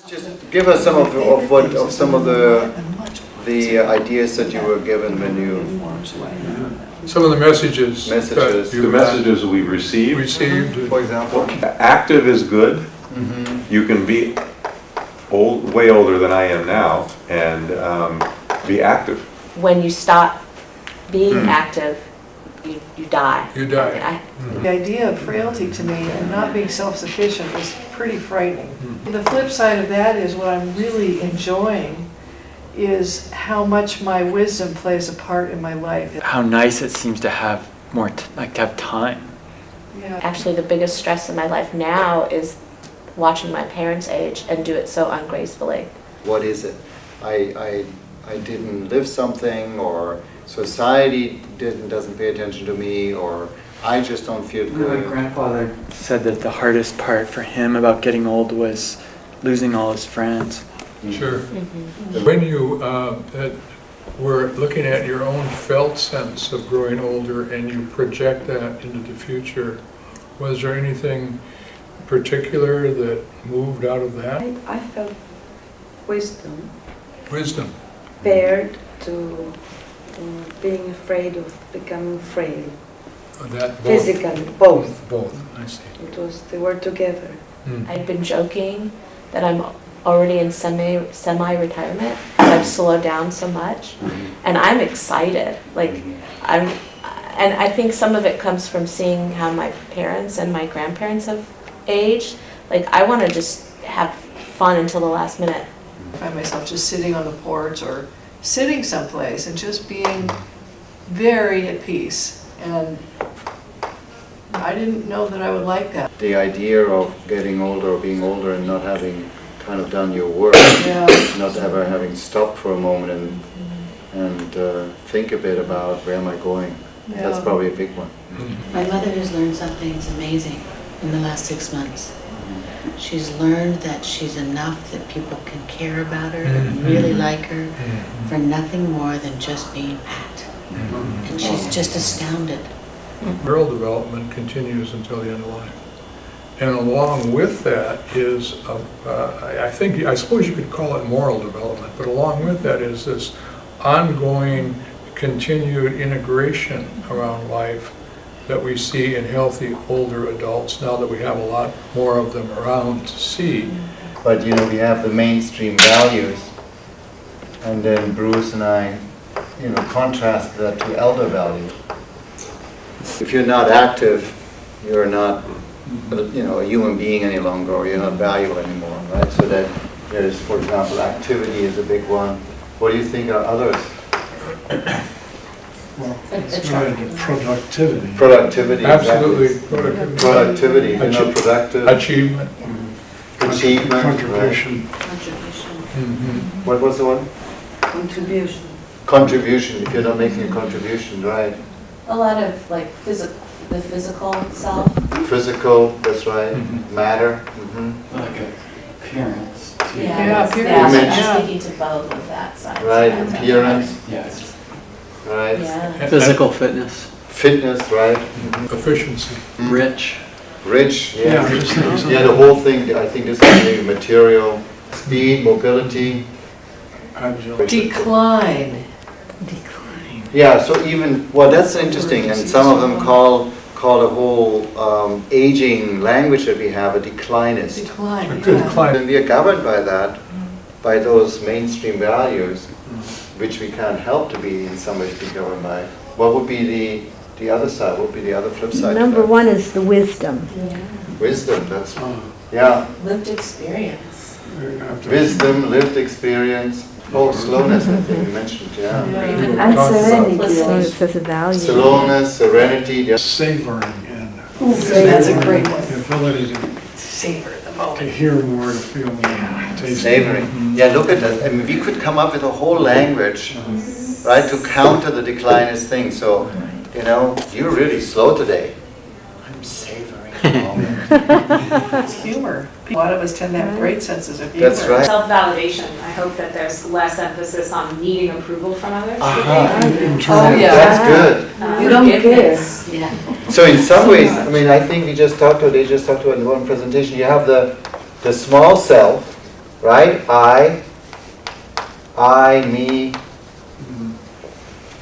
Just give us some of the ideas that you were given when you some of the messages the messages we received. For example, Active is good. You can be way older than I am now, and be active. When you stop being active, you die. You die. The idea of frailty to me and not being self-sufficient is pretty frightening. The flip side of that is what I'm really enjoying is how much my wisdom plays a part in my life. How nice it seems to have more, to have time. Yeah. Actually, the biggest stress in my life now is watching my parents age and do it so ungracefully. what is it? I didn't live something, or society doesn't pay attention to me, or I just don't feel good. My grandfather said that the hardest part for him about getting old was losing all his friends. Sure. When you were looking at your own felt sense of growing older and you project that into the future, was there anything particular that moved out of that? I felt wisdom. Wisdom. Paired to being afraid of becoming frail. That both. Physically, both. Both, I see. They were together. I've been joking that I'm already in semi-retirement because I've slowed down so much, and I'm excited. And I think some of it comes from seeing how my parents and my grandparents have aged. Like, I want to just have fun until the last minute. I find myself just sitting on the porch or sitting someplace and just being very at peace. And I didn't know that I would like that. The idea of getting older or being older and not having kind of done your work, not ever having stopped for a moment and think a bit about where am I going. That's probably a big one. My mother has learned something that's amazing in the last 6 months. She's learned that she's enough, that people can care about her and really like her for nothing more than just being Pat. And she's just astounded. Neural development continues until the end of life. And along with that is, I suppose you could call it moral development, but along with that is this ongoing, continued integration around life that we see in healthy older adults now that we have a lot more of them around to see. But you know, we have the mainstream values, and then Bruce and I, you know, contrast that to elder values. If you're not active, you're not, you know, a human being any longer, or you're not valuable anymore, right? So that there's, for example, activity is a big one. What do you think are others? Well, it's related to productivity. Productivity, Absolutely. Exactly. Productivity, you know, productive. Achievement. Achievement. Contribution. Right. Contribution. What was the one? Contribution. Contribution, if you're not making a contribution, right. A lot of like the physical self. Physical, that's right. Matter. Like appearance. appearance. I'm speaking to both of that side. Right, appearance. Yes. Right. Yeah. Physical fitness. Fitness, right. Efficiency. Rich. Rich, Yeah, yeah. just think so. Yeah, the whole thing, I think this is the material, speed, mobility. Agility. Decline. Yeah, so even, well, that's interesting, and some of them call the whole aging language that we have a declinist. Decline. A good client. And we are governed by that, by those mainstream values, which we can't help to be in some ways be governed by. What would be the other side? What would be the other flip side? Number one is the wisdom. Wisdom, that's, yeah. Lived experience. Wisdom, lived experience. Oh, slowness, I think you mentioned, yeah. And serenity, slowness as a value. Slowness, serenity, yeah. Savoring and That's a great one. the ability Savor the to moment. hear more, to feel more, taste Savoring. Yeah, look at that. I mean, we could come up with a whole language, right, to counter the declinist thing. So, you know, you're really slow today. I'm savoring the moment. It's humor. A lot of us tend to have great senses of humor. That's right. Self-validation. I hope that there's less emphasis on needing approval from others. Oh, yeah. That's good. You don't Forgiveness. Yeah. So in some ways, I mean, I think they just talked about in one presentation, you have the small self, right? I, me,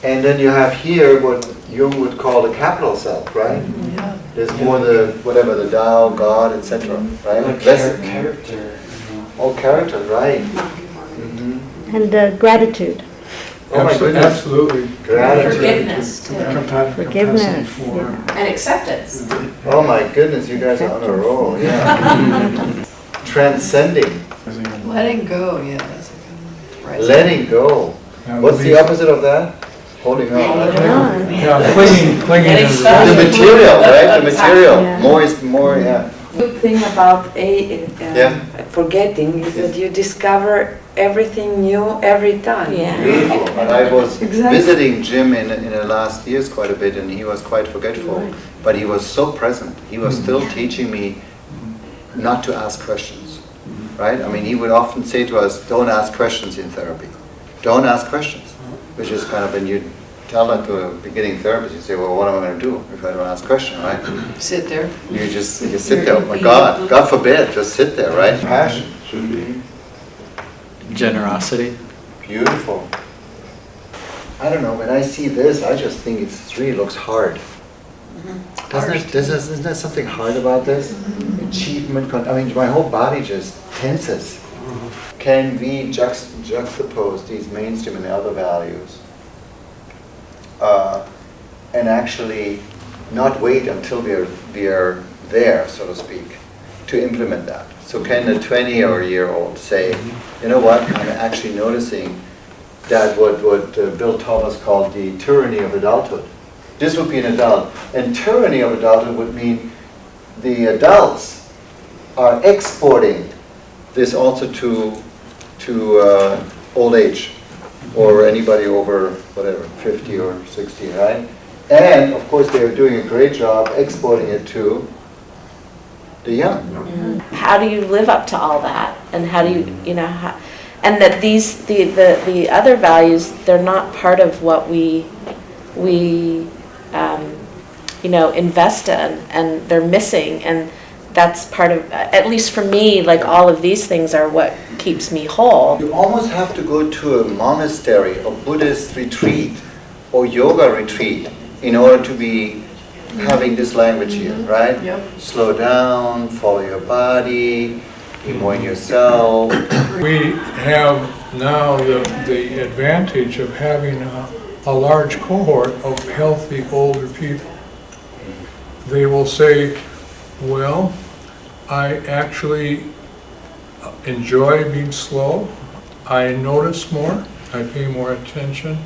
and then you have here what Jung would call the capital self, right? Yeah. There's more the, whatever, the Tao, God, etc., right? Less- Character. all character, right? Mhm. And gratitude. Oh my goodness. Absolutely. Gratitude. Forgiveness, too, Forgiveness, Capacity for- yeah. and acceptance. Oh my goodness, you guys are on a roll, yeah. Transcending, Letting go, yeah, that's a good one. Right. letting go. Now, What's the these- opposite of that? Holding on. Holding on. Yeah, clinging Getting is stuck. The material, right? The material. Yeah. More is more, yeah. Good thing about Yeah. forgetting is that you discover everything new every time. Yeah. Beautiful. And I was Exactly. visiting Jim in the last years quite a bit, and he was quite forgetful, but he was so present. He was still teaching me not to ask questions, right? I mean, he would often say to us, don't ask questions in therapy. Don't ask questions, which is kind of when you tell that to a beginning therapist, you say, well, what am I going to do if I don't ask questions, right? Sit there. You sit there, oh my God, God forbid, just sit there, right? Passion. Should be. Generosity. Beautiful. I don't know, when I see this, I just think it really looks hard. Isn't there something hard about this? Achievement, I mean, my whole body just tenses. Can we juxtapose these mainstream and the other values and actually not wait until we are there, so to speak, to implement that? So can a 20-year-old say, you know what, I'm actually noticing that what Bill Thomas called the tyranny of adulthood. This would be an adult. And tyranny of adulthood would mean the adults are exporting this also to old age or anybody over whatever, 50 or 60, right? And of course they're doing a great job exporting it to the young. How do you live up to all that? And how do you know, and that the other values, they're not part of what we invest in, and they're missing, and that's part of, at least for me, like all of these things are what keeps me whole. You almost have to go to a monastery or Buddhist retreat or yoga retreat in order to be having this language here, right? Yep. Slow down, follow your body, be more in yourself. We have now the advantage of having a large cohort of healthy older people. They will say, well, I actually enjoy being slow, I notice more, I pay more attention,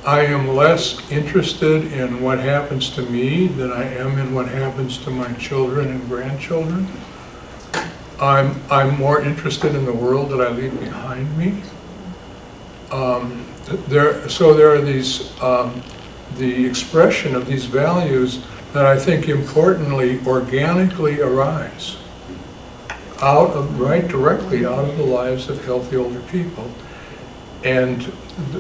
I am less interested in what happens to me than I am in what happens to my children and grandchildren. I'm more interested in the world that I leave behind me. So there are these, the expression of these values that I think importantly organically arise right directly out of the lives of healthy older people, and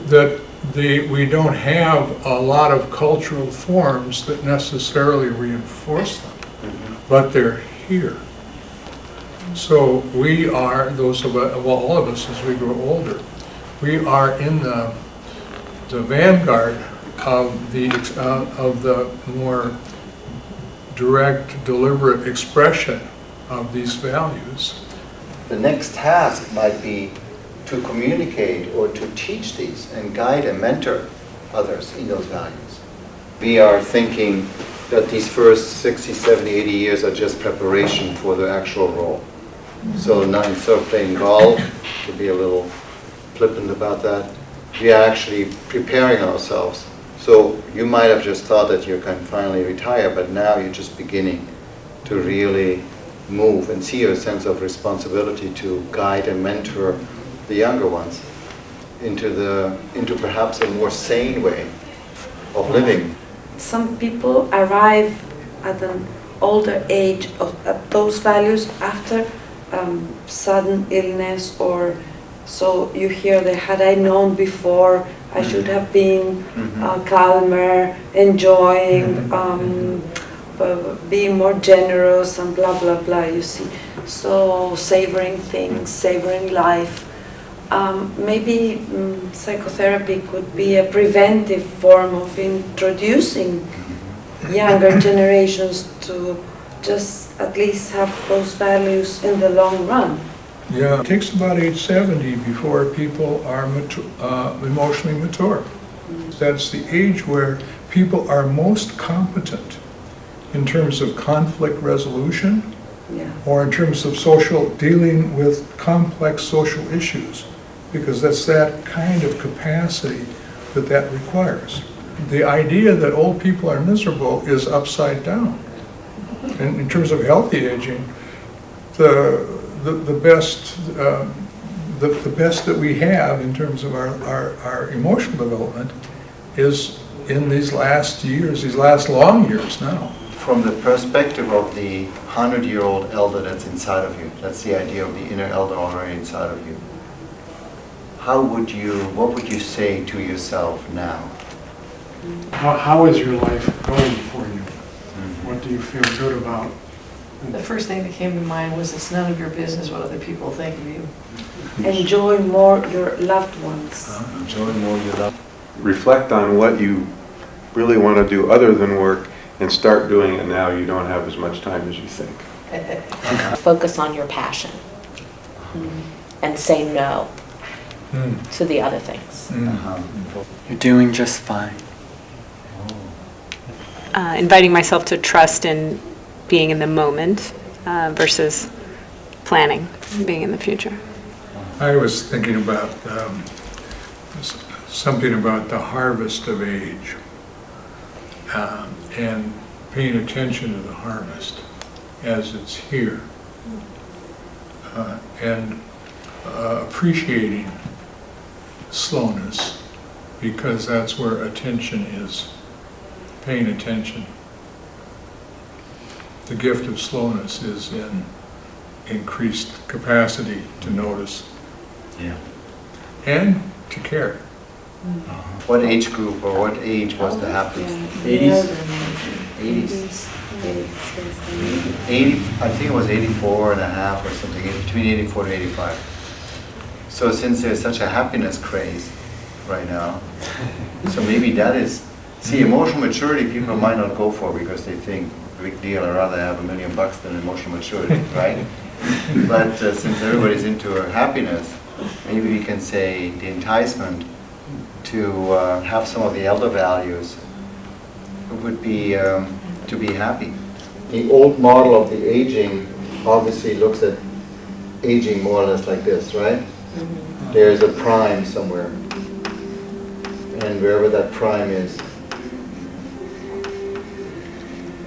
that we don't have a lot of cultural forms that necessarily reinforce them, but they're here. So we are, all of us as we grow older, we are in the vanguard of the more direct, deliberate expression of these values. The next task might be to communicate or to teach these and guide and mentor others in those values. We are thinking that these first 60, 70, 80 years are just preparation for the actual role. So now instead of playing golf, to be a little flippant about that, we are actually preparing ourselves. So you might have just thought that you can finally retire, but now you're just beginning to really move and see a sense of responsibility to guide and mentor the younger ones into perhaps a more sane way of living. Some people arrive at an older age at those values after sudden illness, or so you hear that had I known before, I should have been calmer, enjoying, being more generous, and blah blah blah. You see, So savoring things, savoring life. Maybe psychotherapy could be a preventive form of introducing younger generations to just at least have those values in the long run. Yeah, it takes about age 70 before people are emotionally mature. That's the age where people are most competent in terms of conflict resolution, or in terms of dealing with complex social issues, because that's that kind of capacity that requires. The idea that old people are miserable is upside down. And in terms of healthy aging, the best that we have in terms of our emotional development is in these last years, these last long years now. From the perspective of the 100-year-old elder that's inside of you, that's the idea of the inner elder already inside of you. What would you say to yourself now? How is your life going for you? What do you feel good about? The first thing that came to mind was it's none of your business what other people think of you. Enjoy more your loved ones. Enjoy more your love. Reflect on what you really want to do other than work and start doing it now. You don't have as much time as you think. Focus on your passion and say no to the other things. You're doing just fine. Inviting myself to trust in being in the moment versus planning, being in the future. I was thinking about something about the harvest of age and paying attention to the harvest as it's here and appreciating slowness, because that's where attention is, paying attention. The gift of slowness is in increased capacity to notice and to care. What age group or what age was the happiest? 80s? 80, I think it was 84 and a half or something, between 84 to 85. So since there's such a happiness craze right now, so maybe that is, see, emotional maturity people might not go for because they think, big deal, I'd rather have $1 million than emotional maturity, right? But since everybody's into happiness, maybe we can say the enticement to have some of the elder values would be to be happy. The old model of the aging obviously looks at aging more or less like this, right? There's a prime somewhere, and wherever that prime is,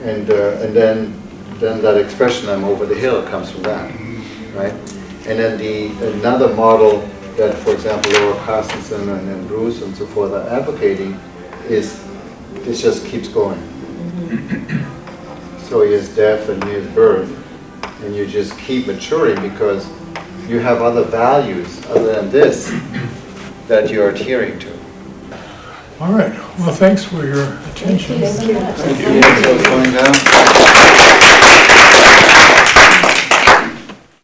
and then that expression, I'm over the hill, comes from that, right? And then another model that, for example, Laura Carstensen and Bruce and so forth are advocating is this just keeps going. So here's death and here's birth, and you just keep maturing because you have other values other than this that you're adhering to. All right, well, thanks for your attention. Thank you so much. Thank you. So it's going down.